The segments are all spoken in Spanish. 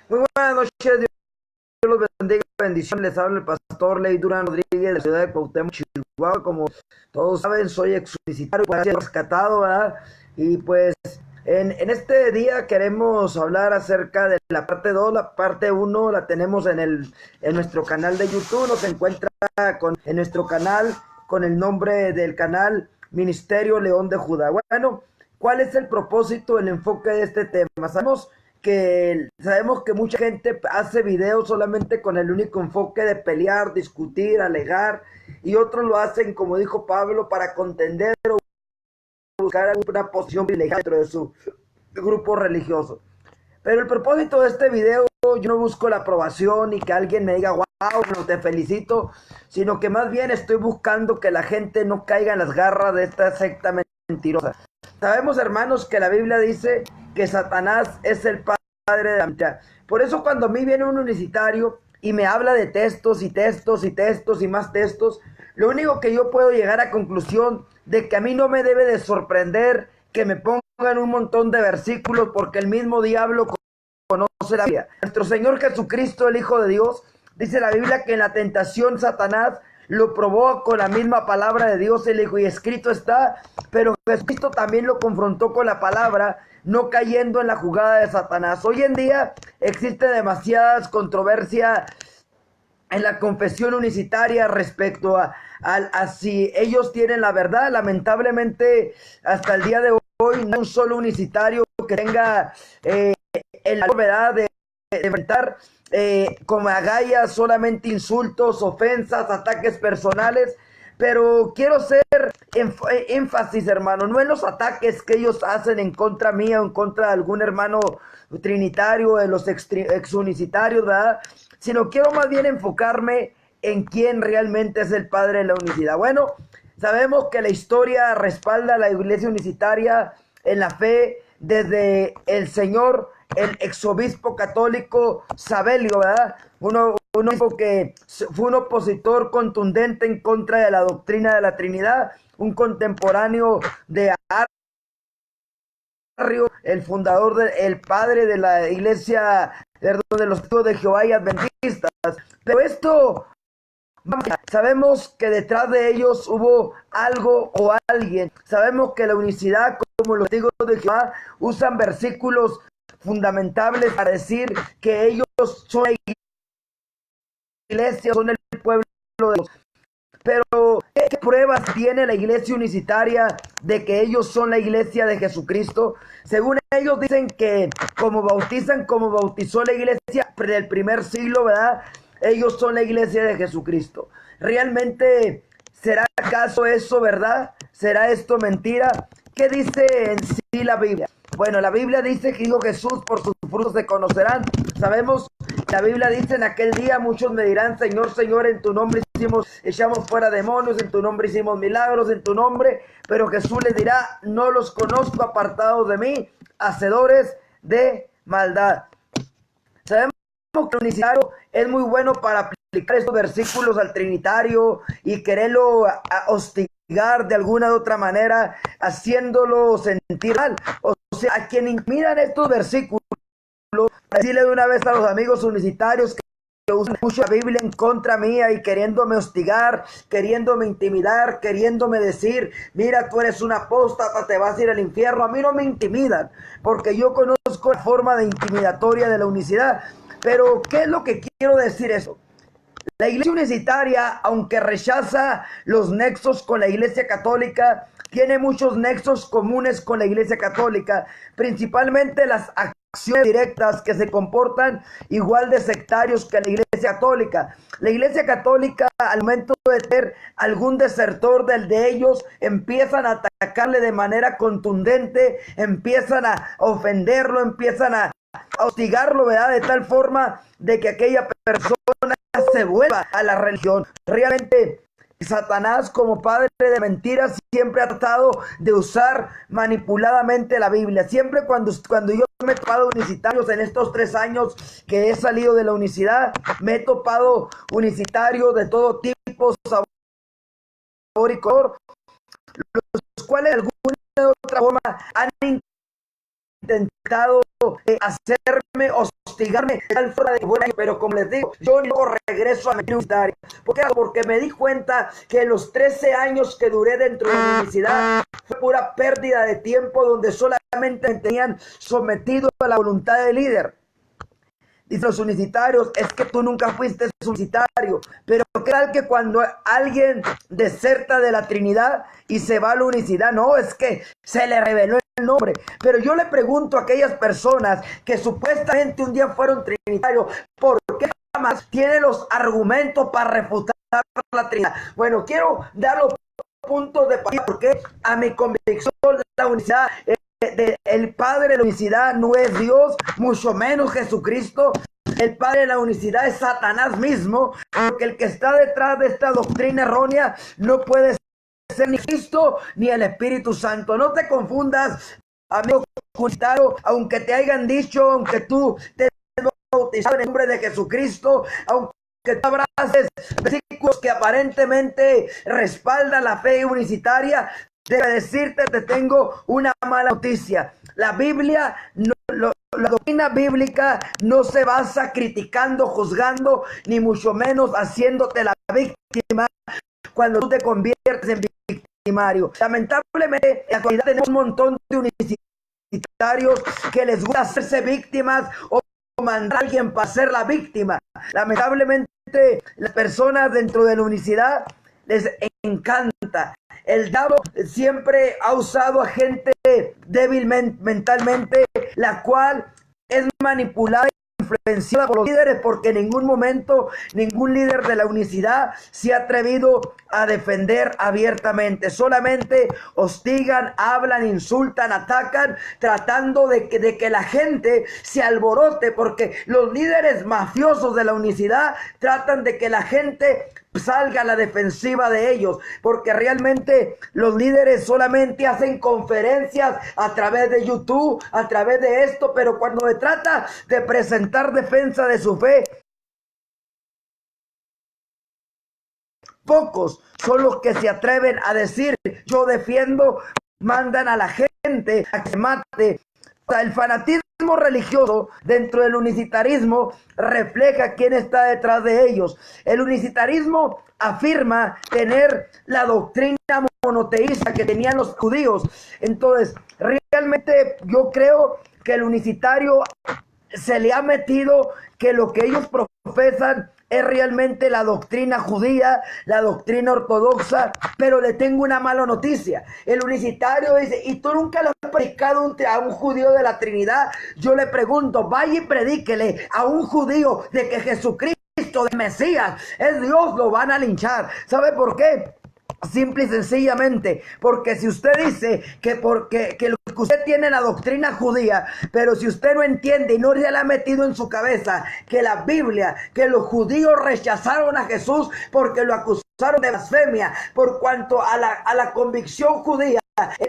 Muy buenas noches, Dios los bendiga, bendiciones. Les habla el pastor Ley Durán Rodríguez de la ciudad de Cuauhtémoc, Chihuahua. Como todos saben, soy ex solicitario, pues, rescatado, ¿verdad? Y pues en este día queremos hablar acerca de la parte 2. La parte uno la tenemos en nuestro canal de YouTube. Nos encuentra en nuestro canal con el nombre del canal Ministerio León de Judá. Bueno, ¿cuál es el propósito, el enfoque de este tema? Sabemos que mucha gente hace videos solamente con el único enfoque de pelear, discutir, alegar, y otros lo hacen, como dijo Pablo, para contender o buscar una posición privilegiada dentro de su grupo religioso. Pero el propósito de este video, yo no busco la aprobación y que alguien me diga, wow, no te felicito, sino que más bien estoy buscando que la gente no caiga en las garras de esta secta mentirosa. Sabemos, hermanos, que la Biblia dice que Satanás es el padre de la mentira. Por eso cuando a mí viene un universitario y me habla de textos y textos y textos y más textos, lo único que yo puedo llegar a conclusión de que a mí no me debe de sorprender que me pongan un montón de versículos, porque el mismo diablo conoce la Biblia. Nuestro Señor Jesucristo, el Hijo de Dios, dice la Biblia que en la tentación Satanás lo probó con la misma palabra de Dios. Él dijo, y escrito está, pero Jesucristo también lo confrontó con la palabra, no cayendo en la jugada de Satanás. Hoy en día existe demasiadas controversias en la confesión unicitaria respecto a si ellos tienen la verdad. Lamentablemente, hasta el día de hoy, no hay un solo unicitario que tenga la novedad de enfrentar como agallas solamente insultos, ofensas, ataques personales. Pero quiero hacer énfasis, hermano, no en los ataques que ellos hacen en contra mía o en contra de algún hermano trinitario, de los exunicitarios, ¿verdad? Sino quiero más bien enfocarme en quién realmente es el padre de la unicidad. Bueno, sabemos que la historia respalda a la iglesia unicitaria en la fe desde el Señor, el exobispo católico Sabelio, ¿verdad? Un obispo que fue un opositor contundente en contra de la doctrina de la Trinidad, un contemporáneo de Arrio, el fundador, el padre de la iglesia, de los testigos de Jehová y adventistas. Pero esto, sabemos que detrás de ellos hubo algo o alguien. Sabemos que la unicidad, como los testigos de Jehová, usan versículos fundamentables para decir que ellos son la iglesia, son el pueblo de Dios. Pero, ¿qué pruebas tiene la iglesia unicitaria de que ellos son la iglesia de Jesucristo? Según ellos dicen que como bautizan, como bautizó la iglesia del primer siglo, ¿verdad? Ellos son la iglesia de Jesucristo. ¿Realmente será acaso eso verdad? ¿Será esto mentira? ¿Qué dice en sí la Biblia? Bueno, la Biblia dice que dijo Jesús, por sus frutos se conocerán. Sabemos, la Biblia dice, en aquel día muchos me dirán, Señor, Señor, en tu nombre echamos fuera demonios, en tu nombre hicimos milagros, en tu nombre. Pero Jesús les dirá, no los conozco, apartados de mí, hacedores de maldad. Sabemos que el unicitario es muy bueno para aplicar estos versículos al trinitario y quererlo hostigar de alguna u otra manera, haciéndolo sentir mal. O sea, a quien miran estos versículos, decirle de una vez a los amigos unicitarios que usan mucho la Biblia en contra mía y queriéndome hostigar, queriéndome intimidar, queriéndome decir, mira, tú eres un apóstata, te vas a ir al infierno. A mí no me intimidan, porque yo conozco la forma de intimidatoria de la unicidad. Pero, ¿qué es lo que quiero decir eso? La iglesia unicitaria, aunque rechaza los nexos con la iglesia católica, tiene muchos nexos comunes con la iglesia católica, principalmente las acciones directas que se comportan igual de sectarios que la iglesia católica. La iglesia católica, al momento de tener algún desertor del de ellos, empiezan a atacarle de manera contundente, empiezan a ofenderlo, empiezan a hostigarlo, ¿verdad? De tal forma de que aquella persona se vuelva a la religión. Realmente Satanás, como padre de mentiras, siempre ha tratado de usar manipuladamente la Biblia. Siempre cuando yo me he topado unicitarios en estos 3 años que he salido de la unicidad, me he topado unicitarios de todo tipo, sabor y color, los cuales de alguna u otra forma han intentado hacerme, hostigarme de tal forma de que, bueno, pero como les digo, yo no regreso a mi universitario. ¿Por qué? Porque me di cuenta que en los 13 años que duré dentro de la universidad fue pura pérdida de tiempo, donde solamente me tenían sometido a la voluntad del líder. Dicen los universitarios, es que tú nunca fuiste universitario. Pero ¿qué tal que cuando alguien deserta de la Trinidad y se va a la universidad? No, es que se le reveló el nombre. Pero yo le pregunto a aquellas personas que supuestamente un día fueron trinitarios, ¿por qué jamás tienen los argumentos para refutar la Trinidad? Bueno, quiero dar los puntos de partida, porque a mi convicción la universidad el Padre de la unicidad no es Dios, mucho menos Jesucristo. El Padre de la unicidad es Satanás mismo, porque el que está detrás de esta doctrina errónea no puede ser ni Cristo ni el Espíritu Santo. No te confundas, amigo comunitario, aunque te hayan dicho, aunque tú te hayas bautizado en el nombre de Jesucristo, aunque que tú abraces versículos que aparentemente respaldan la fe unicitaria, debe decirte, te tengo una mala noticia. La Biblia, la doctrina bíblica no se basa criticando, juzgando, ni mucho menos haciéndote la víctima cuando tú te conviertes en victimario. Lamentablemente, en la actualidad tenemos un montón de universitarios que les gusta hacerse víctimas o mandar a alguien para ser la víctima. Lamentablemente, las personas dentro de la universidad les encanta. El diablo siempre ha usado a gente débil mentalmente, la cual es manipulada e influenciada por los líderes, porque en ningún momento ningún líder de la universidad se ha atrevido a defender abiertamente. Solamente hostigan, hablan, insultan, atacan, tratando de que la gente se alborote, porque los líderes mafiosos de la universidad tratan de que la gente salga a la defensiva de ellos, porque realmente los líderes solamente hacen conferencias a través de YouTube, a través de esto, pero cuando se trata de presentar defensa de su fe, pocos son los que se atreven a decir, yo defiendo, mandan a la gente a que se mate. O sea, el fanatismo religioso dentro del unicitarismo refleja quién está detrás de ellos. El unicitarismo afirma tener la doctrina monoteísta que tenían los judíos. Entonces, realmente yo creo que el unicitario se le ha metido que lo que ellos profesan es realmente la doctrina judía, la doctrina ortodoxa, pero le tengo una mala noticia. El unicitario dice, ¿y tú nunca le has predicado a un judío de la Trinidad? Yo le pregunto, vaya y predíquele a un judío de que Jesucristo de Mesías es Dios, lo van a linchar. ¿Sabe por qué? Simple y sencillamente, porque si usted dice que lo que usted tiene la doctrina judía, pero si usted no entiende y no se le ha metido en su cabeza que la Biblia, que los judíos rechazaron a Jesús porque lo acusaron de blasfemia, por cuanto a la convicción judía,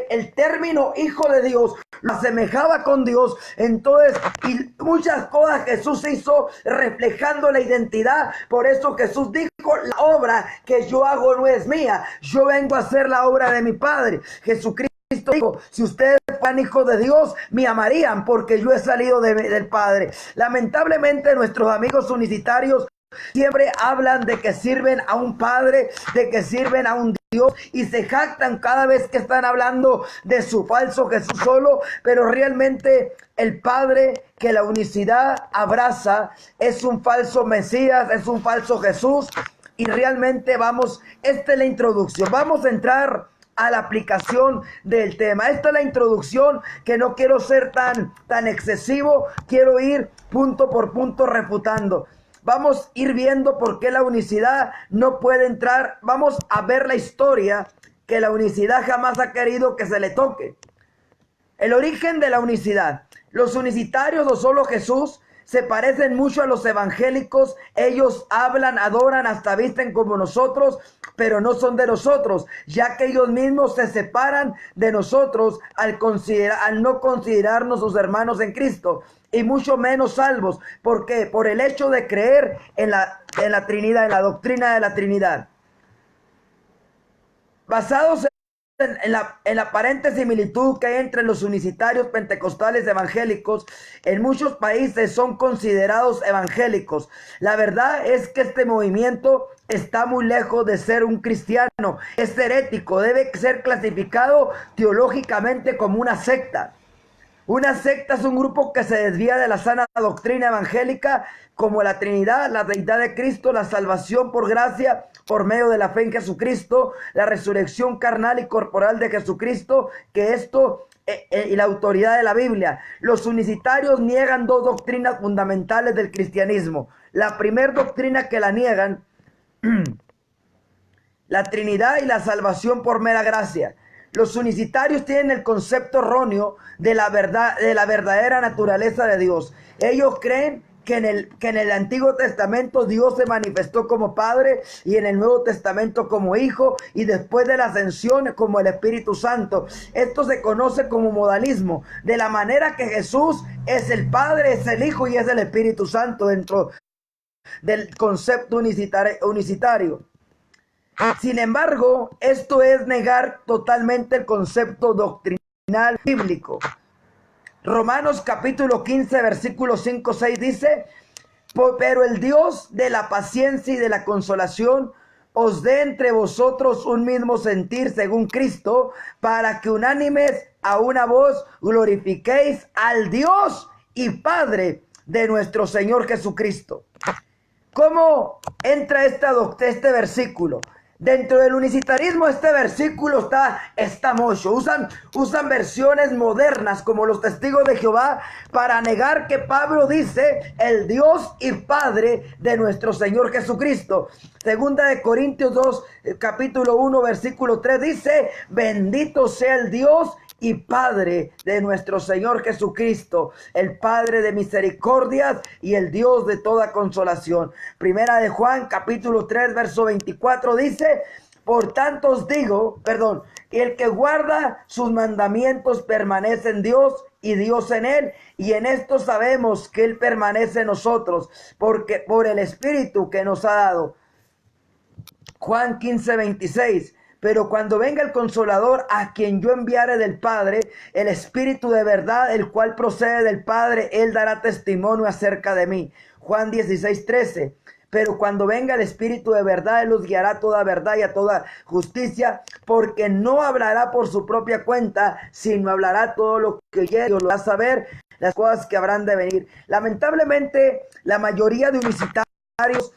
el término hijo de Dios lo asemejaba con Dios, entonces y muchas cosas Jesús hizo reflejando la identidad. Por eso Jesús dijo, la obra que yo hago no es mía, yo vengo a hacer la obra de mi Padre. Jesucristo dijo, si ustedes fueran hijos de Dios, me amarían porque yo he salido del Padre. Lamentablemente nuestros amigos unicitarios siempre hablan de que sirven a un Padre, de que sirven a un Dios, y se jactan cada vez que están hablando de su falso Jesús solo, pero realmente el Padre que la unicidad abraza es un falso Mesías, es un falso Jesús. Y realmente esta es la introducción, vamos a entrar a la aplicación del tema. Esta es la introducción, que no quiero ser tan excesivo, quiero ir punto por punto refutando. Vamos a ir viendo por qué la unicidad no puede entrar. Vamos a ver la historia que la unicidad jamás ha querido que se le toque. El origen de la unicidad. Los unicitarios o solo Jesús se parecen mucho a los evangélicos. Ellos hablan, adoran, hasta visten como nosotros, pero no son de nosotros, ya que ellos mismos se separan de nosotros al no considerarnos sus hermanos en Cristo, y mucho menos salvos. ¿Por qué? Por el hecho de creer en la Trinidad, en la doctrina de la Trinidad. Basados en la aparente similitud que hay entre los unicitarios pentecostales evangélicos, en muchos países son considerados evangélicos. La verdad es que este movimiento está muy lejos de ser un cristiano. Es herético, debe ser clasificado teológicamente como una secta. Una secta es un grupo que se desvía de la sana doctrina evangélica, como la Trinidad, la deidad de Cristo, la salvación por gracia por medio de la fe en Jesucristo, la resurrección carnal y corporal de Jesucristo, que esto y la autoridad de la Biblia. Los unicitarios niegan dos doctrinas fundamentales del cristianismo. La primera doctrina que la niegan, la Trinidad y la salvación por mera gracia. Los unicitarios tienen el concepto erróneo de la verdad, de la verdadera naturaleza de Dios. Ellos creen que en el Antiguo Testamento Dios se manifestó como Padre y en el Nuevo Testamento como Hijo y después de la ascensión como el Espíritu Santo. Esto se conoce como modalismo, de la manera que Jesús es el Padre, es el Hijo y es el Espíritu Santo dentro del concepto unicitario. Sin embargo, esto es negar totalmente el concepto doctrinal bíblico. Romanos capítulo 15, versículo 5-6 dice: pero el Dios de la paciencia y de la consolación os dé entre vosotros un mismo sentir según Cristo, para que unánimes a una voz glorifiquéis al Dios y Padre de nuestro Señor Jesucristo. ¿Cómo entra este versículo? Dentro del unicitarismo este versículo está mocho. Usan versiones modernas como los testigos de Jehová para negar que Pablo dice el Dios y Padre de nuestro Señor Jesucristo. Segunda de Corintios 2, capítulo 1, versículo 3 dice: bendito sea el Dios y Padre de nuestro Señor Jesucristo, el Padre de misericordias y el Dios de toda consolación. Primera de Juan, capítulo 3, verso 24 dice: por tanto os digo, el que guarda sus mandamientos permanece en Dios y Dios en él, y en esto sabemos que él permanece en nosotros, porque por el Espíritu que nos ha dado. Juan 15, 26. Pero cuando venga el Consolador, a quien yo enviare del Padre, el Espíritu de verdad, el cual procede del Padre, él dará testimonio acerca de mí. Juan 16, 13. Pero cuando venga el Espíritu de verdad, él los guiará a toda verdad y a toda justicia, porque no hablará por su propia cuenta, sino hablará todo lo que oyere y os lo hará saber las cosas que habrán de venir. Lamentablemente, la mayoría de unicitarios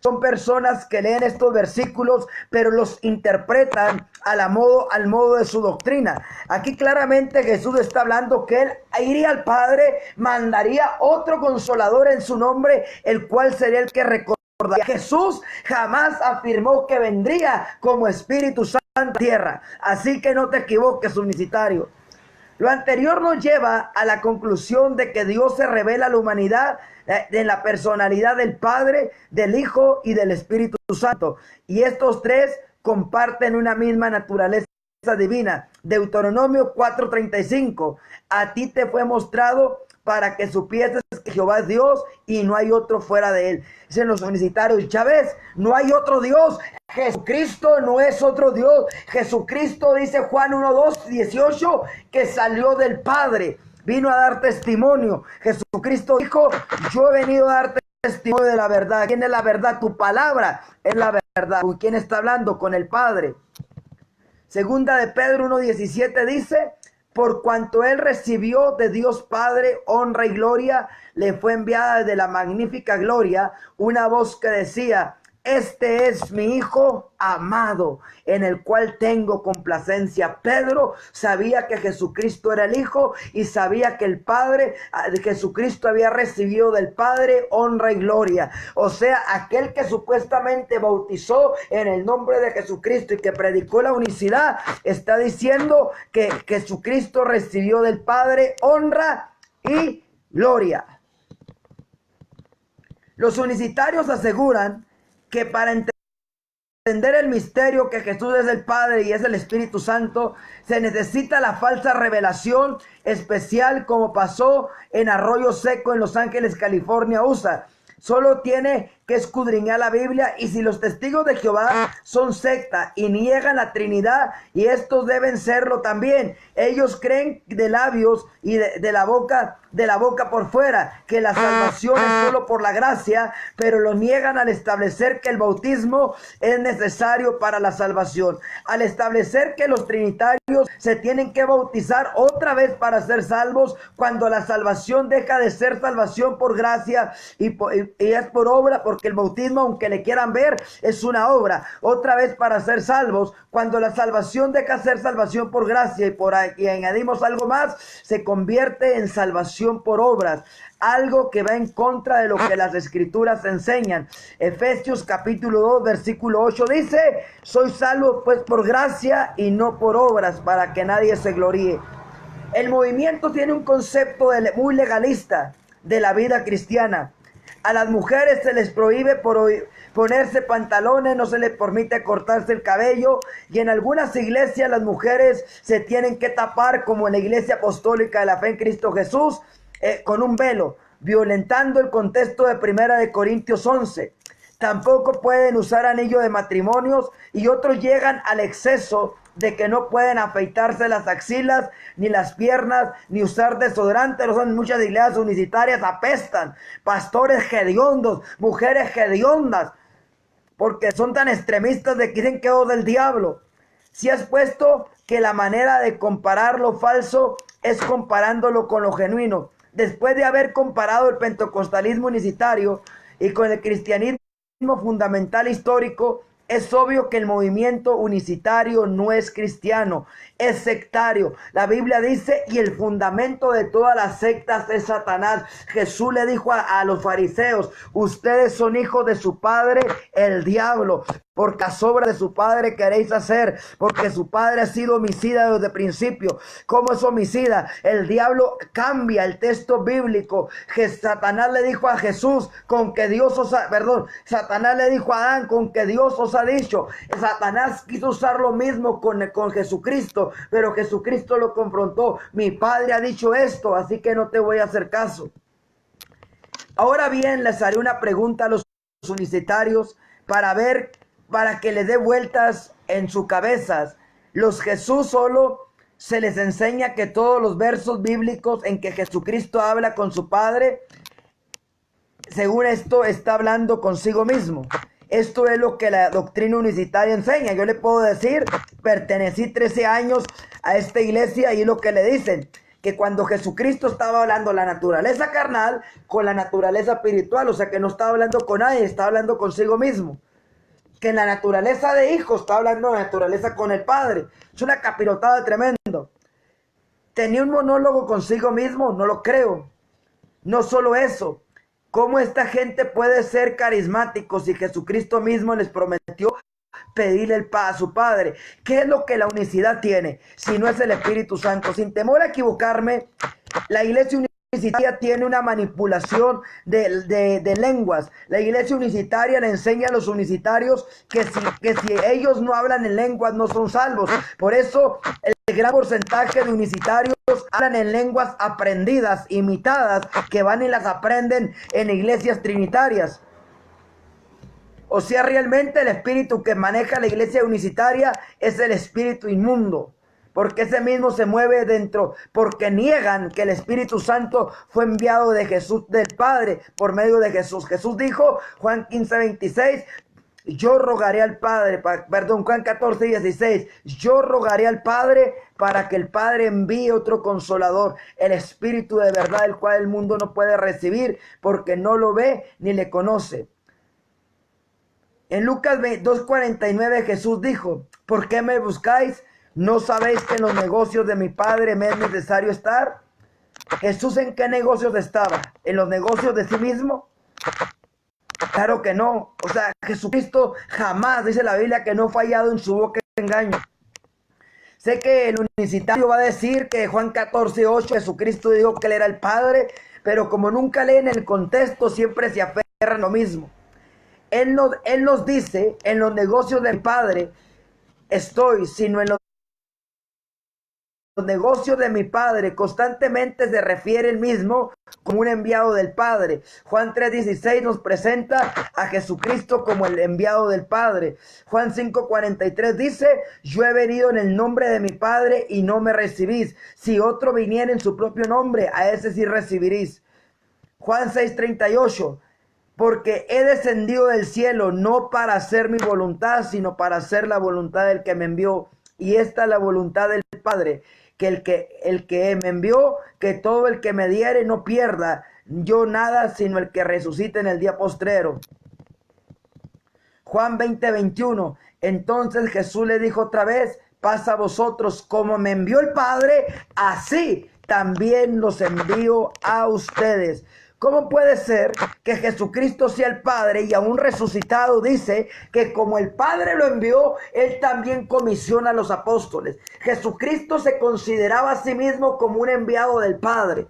son personas que leen estos versículos, pero los interpretan al modo de su doctrina. Aquí claramente Jesús está hablando que él iría al Padre, mandaría otro consolador en su nombre, el cual sería el que recordaría. Jesús jamás afirmó que vendría como Espíritu Santo a la tierra. Así que no te equivoques, unicitario. Lo anterior nos lleva a la conclusión de que Dios se revela a la humanidad de la personalidad del Padre, del Hijo y del Espíritu Santo. Y estos tres comparten una misma naturaleza divina. Deuteronomio 4:35. A ti te fue mostrado para que supieses que Jehová es Dios y no hay otro fuera de él. Dicen los unicitarios: ya ves, no hay otro Dios. Jesucristo no es otro Dios. Jesucristo, dice Juan 1:2, 18, que salió del Padre. Vino a dar testimonio. Jesucristo dijo: yo he venido a dar testimonio de la verdad. ¿Quién es la verdad? Tu palabra es la verdad. ¿Con quién está hablando? Con el Padre. Segunda de Pedro 1:17 dice: por cuanto él recibió de Dios Padre honra y gloria, le fue enviada desde la magnífica gloria una voz que decía: este es mi Hijo amado, en el cual tengo complacencia. Pedro sabía que Jesucristo era el Hijo y sabía que el Padre, Jesucristo había recibido del Padre honra y gloria. O sea, aquel que supuestamente bautizó en el nombre de Jesucristo y que predicó la unicidad, está diciendo que Jesucristo recibió del Padre honra y gloria. Los unicitarios aseguran que para entender el misterio que Jesús es el Padre y es el Espíritu Santo, se necesita la falsa revelación especial, como pasó en Arroyo Seco en Los Ángeles, California, USA. Solo tiene que escudriñar la Biblia, y si los testigos de Jehová son secta y niegan la Trinidad, y estos deben serlo también, ellos creen de labios y de la boca por fuera, que la salvación es solo por la gracia, pero lo niegan al establecer que el bautismo es necesario para la salvación, al establecer que los trinitarios se tienen que bautizar otra vez para ser salvos, cuando la salvación deja de ser salvación por gracia y es por obra, porque el bautismo, aunque le quieran ver, es una obra, otra vez para ser salvos, cuando la salvación deja de ser salvación por gracia y añadimos algo más, se convierte en salvación por obras, algo que va en contra de lo que las escrituras enseñan. Efesios capítulo 2 versículo 8 dice: soy salvo pues por gracia y no por obras, para que nadie se gloríe. El movimiento tiene un concepto muy legalista de la vida cristiana. A las mujeres se les prohíbe ponerse pantalones, no se les permite cortarse el cabello, y en algunas iglesias las mujeres se tienen que tapar, como en la Iglesia Apostólica de la Fe en Cristo Jesús, con un velo, violentando el contexto de 1 Corintios 11. Tampoco pueden usar anillo de matrimonios, y otros llegan al exceso de que no pueden afeitarse las axilas, ni las piernas, ni usar desodorante. Muchas iglesias unicitarias apestan. Pastores hediondos, mujeres hediondas, porque son tan extremistas de que dicen que es del diablo. Si has puesto que la manera de comparar lo falso es comparándolo con lo genuino. Después de haber comparado el pentecostalismo unicitario y con el cristianismo fundamental histórico, es obvio que el movimiento unicitario no es cristiano, es sectario. La Biblia dice: y el fundamento de todas las sectas es Satanás. Jesús le dijo a los fariseos: ustedes son hijos de su padre, el diablo, porque las obras de su padre queréis hacer, porque su padre ha sido homicida desde el principio. ¿Cómo es homicida? El diablo cambia el texto bíblico. Satanás le dijo a Jesús: con que Dios Satanás le dijo a Adán: con que Dios os ha dicho. Satanás quiso usar lo mismo con Jesucristo, pero Jesucristo lo confrontó: mi padre ha dicho esto, así que no te voy a hacer caso. Ahora bien, les haré una pregunta a los unicitarios para que les dé vueltas en sus cabezas. Los Jesús solo se les enseña que todos los versos bíblicos en que Jesucristo habla con su Padre, según esto, está hablando consigo mismo. Esto es lo que la doctrina unicitaria enseña. Yo le puedo decir, pertenecí 13 años a esta iglesia, y lo que le dicen, que cuando Jesucristo estaba hablando la naturaleza carnal con la naturaleza espiritual, o sea que no estaba hablando con nadie, estaba hablando consigo mismo. Que en la naturaleza de hijo está hablando de la naturaleza con el Padre. Es una capirotada tremendo. ¿Tenía un monólogo consigo mismo? No lo creo. No solo eso. ¿Cómo esta gente puede ser carismáticos si Jesucristo mismo les prometió pedirle a su Padre? ¿Qué es lo que la unicidad tiene si no es el Espíritu Santo? Sin temor a equivocarme, la iglesia unicitaria tiene una manipulación de lenguas. La iglesia unicitaria le enseña a los unicitarios que si ellos no hablan en lenguas no son salvos. Por eso el gran porcentaje de unicitarios hablan en lenguas aprendidas, imitadas, que van y las aprenden en iglesias trinitarias. O sea, realmente el espíritu que maneja la iglesia unicitaria es el espíritu inmundo, porque ese mismo se mueve dentro, porque niegan que el Espíritu Santo fue enviado de Jesús, del Padre, por medio de Jesús. Jesús dijo, Juan 15:26, yo rogaré al Padre, Juan 14:16, yo rogaré al Padre para que el Padre envíe otro consolador, el Espíritu de verdad, el cual el mundo no puede recibir, porque no lo ve ni le conoce. En Lucas 2:49 Jesús dijo, ¿por qué me buscáis? ¿No sabéis que en los negocios de mi Padre me es necesario estar? ¿Jesús en qué negocios estaba? ¿En los negocios de sí mismo? Claro que no. O sea, Jesucristo jamás, dice la Biblia, que no ha fallado en su boca engaño. Sé que el unicitario va a decir que Juan 14:8 Jesucristo dijo que él era el Padre, pero como nunca leen el contexto, siempre se aferran a lo mismo. Él nos dice, en los negocios del Padre estoy, sino en los negocios de mi Padre. Constantemente se refiere él mismo como un enviado del Padre. Juan 3:16 nos presenta a Jesucristo como el enviado del Padre. Juan 5:43 dice: yo he venido en el nombre de mi Padre y no me recibís. Si otro viniera en su propio nombre, a ese sí recibiréis. Juan 6:38: porque he descendido del cielo no para hacer mi voluntad, sino para hacer la voluntad del que me envió. Y esta es la voluntad del Padre, que el que me envió, que todo el que me diere no pierda yo nada, sino el que resucite en el día postrero. Juan 20:21: entonces Jesús le dijo otra vez: pasa a vosotros, como me envió el Padre, así también los envío a ustedes. ¿Cómo puede ser que Jesucristo sea el Padre y aún resucitado dice que como el Padre lo envió, Él también comisiona a los apóstoles? Jesucristo se consideraba a sí mismo como un enviado del Padre.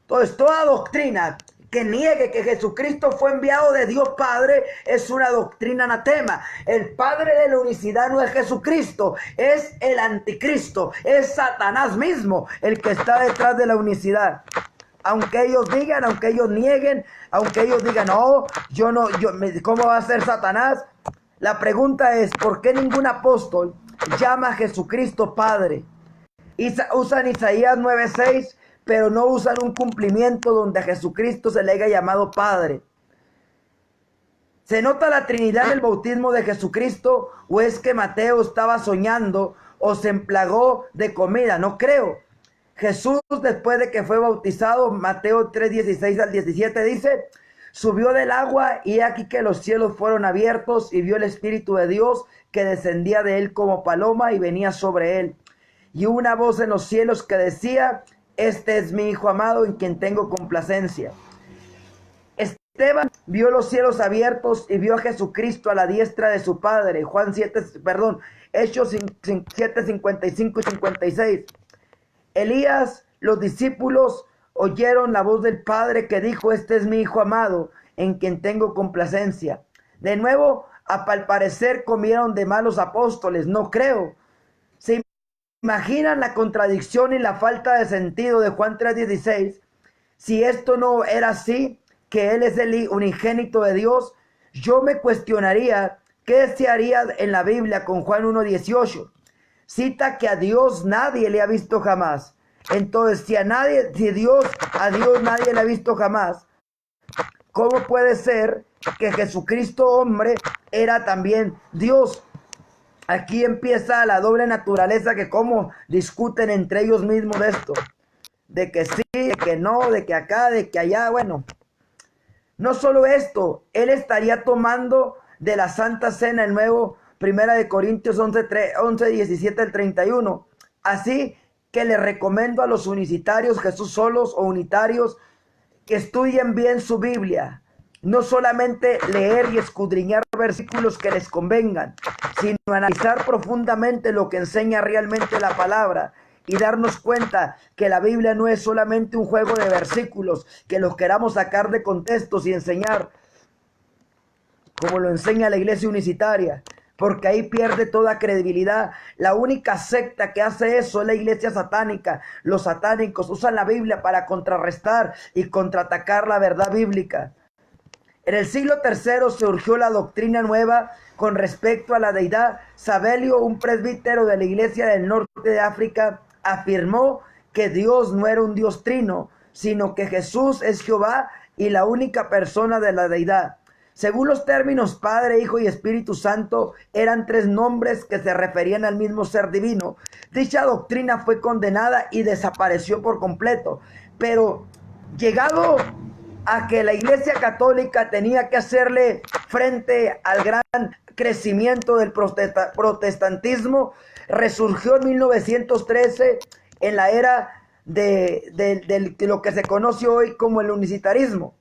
Entonces, toda doctrina que niegue que Jesucristo fue enviado de Dios Padre es una doctrina anatema. El Padre de la unicidad no es Jesucristo, es el anticristo, es Satanás mismo el que está detrás de la unicidad. Aunque ellos digan, aunque ellos nieguen, aunque ellos digan, no, ¿cómo va a ser Satanás? La pregunta es, ¿por qué ningún apóstol llama a Jesucristo Padre? Usan Isaías 9:6, pero no usan un cumplimiento donde a Jesucristo se le haya llamado Padre. ¿Se nota la Trinidad en el bautismo de Jesucristo o es que Mateo estaba soñando o se emplagó de comida? No creo. Jesús, después de que fue bautizado, Mateo 3:16 al 17 dice: subió del agua y aquí que los cielos fueron abiertos y vio el Espíritu de Dios que descendía de él como paloma y venía sobre él. Y una voz en los cielos que decía: este es mi Hijo amado en quien tengo complacencia. Esteban vio los cielos abiertos y vio a Jesucristo a la diestra de su Padre. Hechos 7:55 y 56. Elías, los discípulos oyeron la voz del Padre que dijo: este es mi Hijo amado, en quien tengo complacencia. De nuevo, al parecer comieron de más los apóstoles, no creo. ¿Se imaginan la contradicción y la falta de sentido de Juan 3:16? Si esto no era así, que Él es el unigénito de Dios, yo me cuestionaría qué se haría en la Biblia con Juan 1:18. Cita que a Dios nadie le ha visto jamás. Entonces, si a Dios nadie le ha visto jamás, ¿cómo puede ser que Jesucristo hombre era también Dios? Aquí empieza la doble naturaleza, que cómo discuten entre ellos mismos de esto. De que sí, de que no, de que acá, de que allá. Bueno, no solo esto, Él estaría tomando de la Santa Cena el nuevo. Primera de Corintios 11, 17 al 31. Así que les recomiendo a los unicitarios, Jesús solos o unitarios, que estudien bien su Biblia. No solamente leer y escudriñar versículos que les convengan, sino analizar profundamente lo que enseña realmente la palabra y darnos cuenta que la Biblia no es solamente un juego de versículos que los queramos sacar de contextos y enseñar como lo enseña la iglesia unicitaria, porque ahí pierde toda credibilidad. La única secta que hace eso es la iglesia satánica. Los satánicos usan la Biblia para contrarrestar y contraatacar la verdad bíblica. En el siglo III surgió la doctrina nueva con respecto a la deidad. Sabelio, un presbítero de la iglesia del norte de África, afirmó que Dios no era un Dios trino, sino que Jesús es Jehová y la única persona de la deidad. Según los términos Padre, Hijo y Espíritu Santo, eran tres nombres que se referían al mismo ser divino. Dicha doctrina fue condenada y desapareció por completo. Pero llegado a que la Iglesia Católica tenía que hacerle frente al gran crecimiento del protestantismo, resurgió en 1913 en la era de lo que se conoce hoy como el unicitarismo.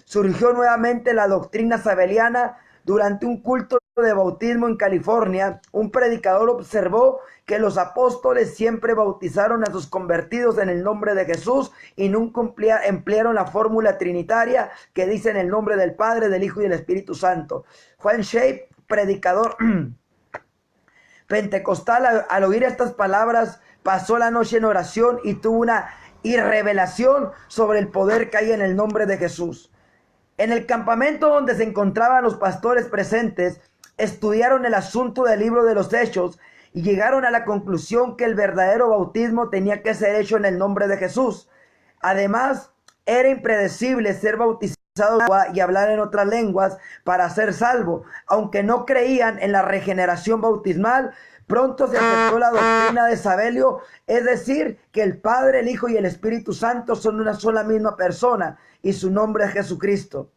Surgió nuevamente la doctrina sabeliana. Durante un culto de bautismo en California, un predicador observó que los apóstoles siempre bautizaron a sus convertidos en el nombre de Jesús y nunca emplearon la fórmula trinitaria que dice en el nombre del Padre, del Hijo y del Espíritu Santo. Juan Shape, predicador pentecostal, al oír estas palabras, pasó la noche en oración y tuvo una revelación sobre el poder que hay en el nombre de Jesús. En el campamento donde se encontraban los pastores presentes, estudiaron el asunto del libro de los Hechos y llegaron a la conclusión que el verdadero bautismo tenía que ser hecho en el nombre de Jesús. Además, era impredecible ser bautizado en agua y hablar en otras lenguas para ser salvo. Aunque no creían en la regeneración bautismal, pronto se aceptó la doctrina de Sabelio, es decir, que el Padre, el Hijo y el Espíritu Santo son una sola misma persona, y su nombre es Jesucristo.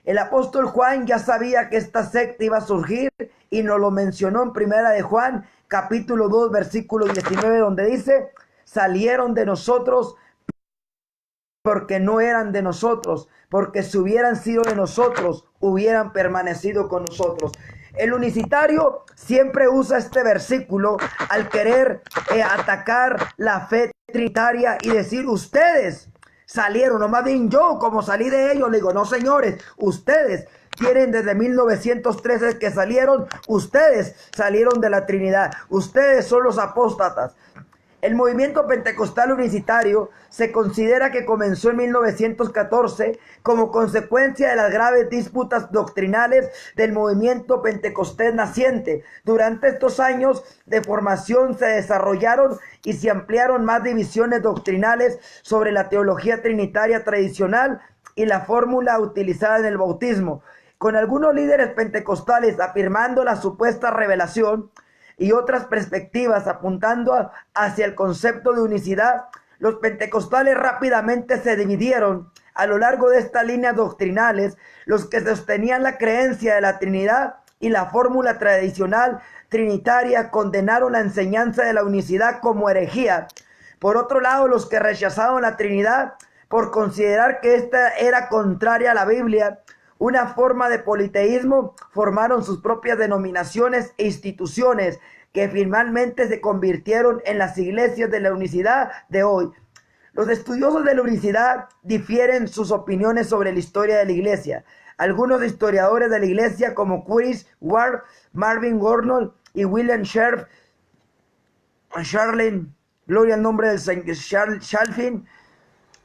El apóstol Juan ya sabía que esta secta iba a surgir y nos lo mencionó en Primera de Juan, capítulo 2, versículo 19, donde dice: salieron de nosotros porque no eran de nosotros, porque si hubieran sido de nosotros, hubieran permanecido con nosotros. El unicitario siempre usa este versículo al querer atacar la fe trinitaria y decir: ustedes salieron, o más bien yo, como salí de ellos. Le digo: no, señores, ustedes tienen desde 1913 que salieron, ustedes salieron de la Trinidad, ustedes son los apóstatas. El movimiento pentecostal unicitario se considera que comenzó en 1914 como consecuencia de las graves disputas doctrinales del movimiento pentecostés naciente. Durante estos años de formación se desarrollaron y se ampliaron más divisiones doctrinales sobre la teología trinitaria tradicional y la fórmula utilizada en el bautismo, con algunos líderes pentecostales afirmando la supuesta revelación y otras perspectivas apuntando hacia el concepto de unicidad. Los pentecostales rápidamente se dividieron a lo largo de estas líneas doctrinales, los que sostenían la creencia de la Trinidad y la fórmula tradicional trinitaria condenaron la enseñanza de la unicidad como herejía. Por otro lado, los que rechazaron la Trinidad por considerar que esta era contraria a la Biblia, una forma de politeísmo, formaron sus propias denominaciones e instituciones que finalmente se convirtieron en las iglesias de la unicidad de hoy. Los estudiosos de la unicidad difieren sus opiniones sobre la historia de la iglesia. Algunos historiadores de la iglesia como Chris Ward, Marvin Gordon y William Charlin, gloria al nombre del Señor, Shalfin,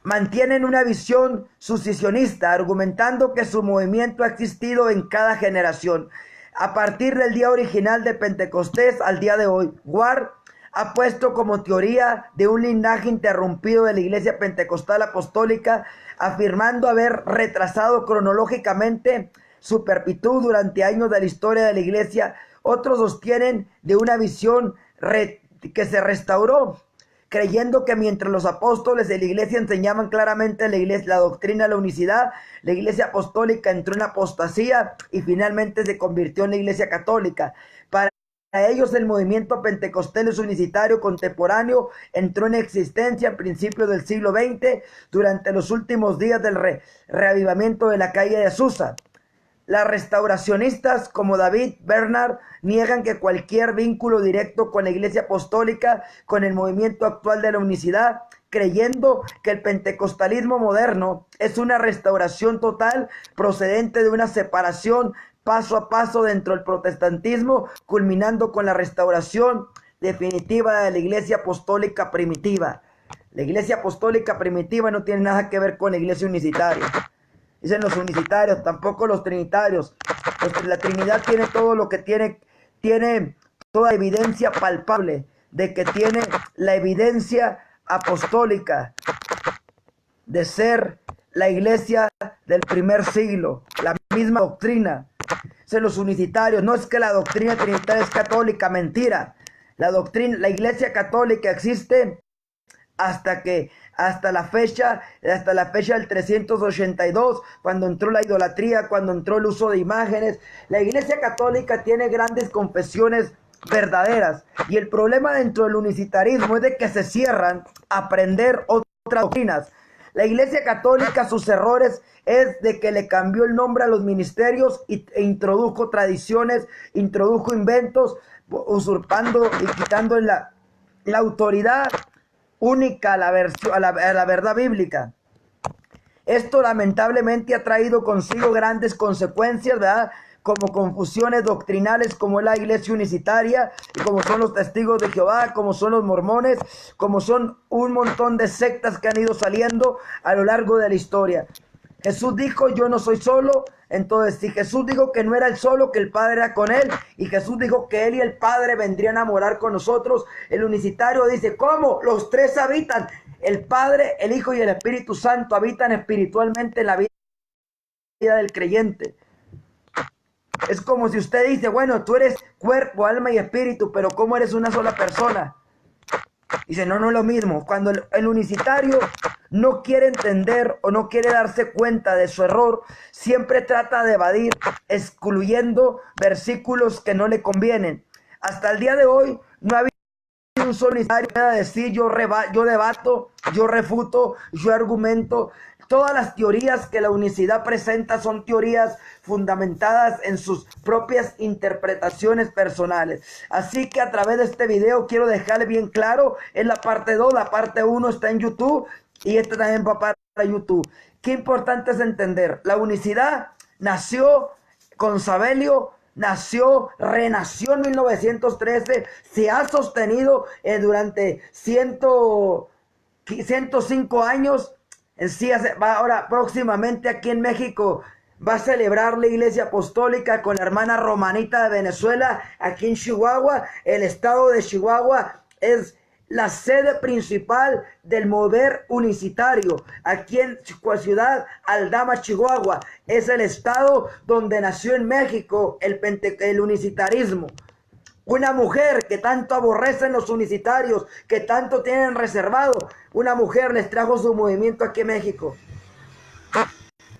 mantienen una visión sucesionista, argumentando que su movimiento ha existido en cada generación, a partir del día original de Pentecostés al día de hoy. Ward ha puesto como teoría de un linaje interrumpido de la Iglesia Pentecostal Apostólica, afirmando haber retrasado cronológicamente su perpetuidad durante años de la historia de la Iglesia. Otros sostienen de una visión que se restauró, creyendo que mientras los apóstoles de la iglesia enseñaban claramente la doctrina de la unicidad, la iglesia apostólica entró en apostasía y finalmente se convirtió en la iglesia católica. Para ellos el movimiento pentecostal unicitario contemporáneo entró en existencia a principios del siglo XX, durante los últimos días del reavivamiento de la calle de Azusa. Las restauracionistas como David Bernard niegan que cualquier vínculo directo con la iglesia apostólica, con el movimiento actual de la unicidad, creyendo que el pentecostalismo moderno es una restauración total procedente de una separación paso a paso dentro del protestantismo, culminando con la restauración definitiva de la iglesia apostólica primitiva. La iglesia apostólica primitiva no tiene nada que ver con la iglesia unicitaria. Dicen los unicitarios, tampoco los trinitarios. La Trinidad tiene todo lo que tiene toda evidencia palpable de que tiene la evidencia apostólica de ser la iglesia del primer siglo, la misma doctrina. Dicen los unicitarios: no es que la doctrina trinitaria es católica, mentira. La iglesia católica existe hasta la fecha del 382, cuando entró la idolatría, cuando entró el uso de imágenes. La iglesia católica tiene grandes confesiones verdaderas, y el problema dentro del unicitarismo es de que se cierran a aprender otras doctrinas. La iglesia católica, sus errores es de que le cambió el nombre a los ministerios e introdujo tradiciones, introdujo inventos, usurpando y quitando la autoridad única a la verdad bíblica. Esto lamentablemente ha traído consigo grandes consecuencias, ¿verdad? como confusiones doctrinales, como es la iglesia unicitaria, y como son los testigos de Jehová, como son los mormones, como son un montón de sectas que han ido saliendo a lo largo de la historia. Jesús dijo, yo no soy solo. Entonces, si Jesús dijo que no era él solo, que el Padre era con él, y Jesús dijo que él y el Padre vendrían a morar con nosotros, el unicitario dice, ¿cómo? Los tres habitan. El Padre, el Hijo y el Espíritu Santo habitan espiritualmente en la vida del creyente. Es como si usted dice, bueno, tú eres cuerpo, alma y espíritu, pero ¿cómo eres una sola persona? Dice, no, no es lo mismo. Cuando el unicitario no quiere entender o no quiere darse cuenta de su error, siempre trata de evadir, excluyendo versículos que no le convienen. Hasta el día de hoy no ha habido un solo unicitario que pueda decir yo debato, yo refuto, yo argumento. Todas las teorías que la unicidad presenta son teorías fundamentadas en sus propias interpretaciones personales. Así que a través de este video quiero dejarle bien claro, es la parte 2, la parte 1 está en YouTube y este también va para YouTube. Qué importante es entender, la unicidad nació con Sabelio, renació en 1913, se ha sostenido durante 105 años. En sí, ahora próximamente aquí en México va a celebrar la Iglesia Apostólica con la hermana Romanita de Venezuela, aquí en Chihuahua. El estado de Chihuahua es la sede principal del mover unicitario. Aquí en Ciudad Aldama, Chihuahua, es el estado donde nació en México el unicitarismo. Una mujer que tanto aborrecen los unicitarios, que tanto tienen reservado, una mujer les trajo su movimiento aquí en México.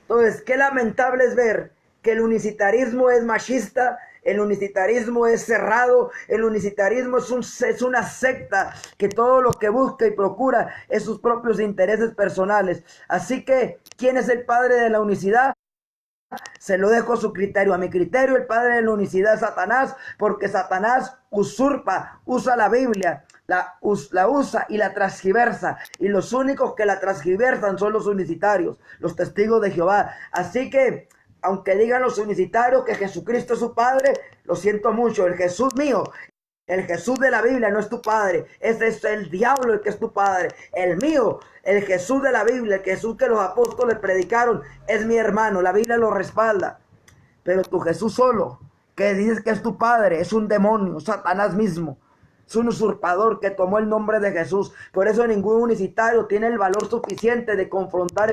Entonces, qué lamentable es ver que el unicitarismo es machista, el unicitarismo es cerrado, el unicitarismo es una secta que todo lo que busca y procura es sus propios intereses personales. Así que, ¿quién es el padre de la unicidad? Se lo dejo a su criterio. A mi criterio, el padre de la unicidad es Satanás, porque Satanás usa la Biblia, la usa y la transgiversa, y los únicos que la transgiversan son los unicitarios, los testigos de Jehová. Así que, aunque digan los unicitarios que Jesucristo es su padre, lo siento mucho, el Jesús mío, el Jesús de la Biblia no es tu padre, ese es el diablo el que es tu padre. El mío, el Jesús de la Biblia, el Jesús que los apóstoles predicaron, es mi hermano, la Biblia lo respalda. Pero tu Jesús solo, que dices que es tu padre, es un demonio, Satanás mismo. Es un usurpador que tomó el nombre de Jesús. Por eso ningún unicitario tiene el valor suficiente de confrontar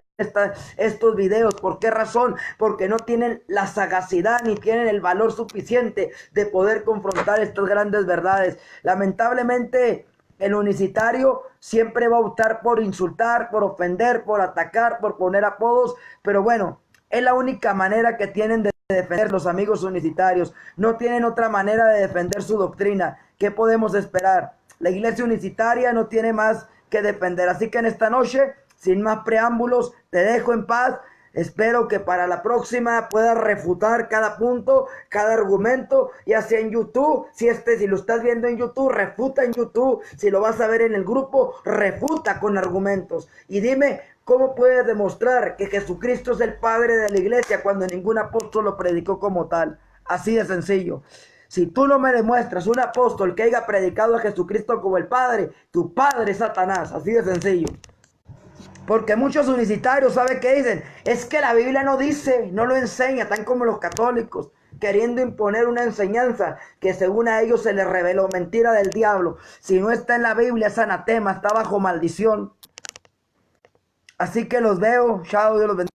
estos videos. ¿Por qué razón? Porque no tienen la sagacidad ni tienen el valor suficiente de poder confrontar estas grandes verdades. Lamentablemente, el unicitario siempre va a optar por insultar, por ofender, por atacar, por poner apodos. Pero bueno, es la única manera que tienen de defender los amigos unicitarios. No tienen otra manera de defender su doctrina. ¿Qué podemos esperar? La iglesia unicitaria no tiene más que defender. Así que en esta noche, sin más preámbulos, te dejo en paz. Espero que para la próxima puedas refutar cada punto, cada argumento, ya sea en YouTube. Si lo estás viendo en YouTube, refuta en YouTube. Si lo vas a ver en el grupo, refuta con argumentos. Y dime, ¿cómo puedes demostrar que Jesucristo es el Padre de la iglesia cuando ningún apóstol lo predicó como tal? Así de sencillo. Si tú no me demuestras un apóstol que haya predicado a Jesucristo como el Padre, tu padre es Satanás. Así de sencillo. Porque muchos unicitarios, ¿saben qué dicen? Es que la Biblia no dice, no lo enseña, tan como los católicos, queriendo imponer una enseñanza que según a ellos se les reveló, mentira del diablo. Si no está en la Biblia, es anatema, está bajo maldición. Así que los veo, chao, Dios los bendiga.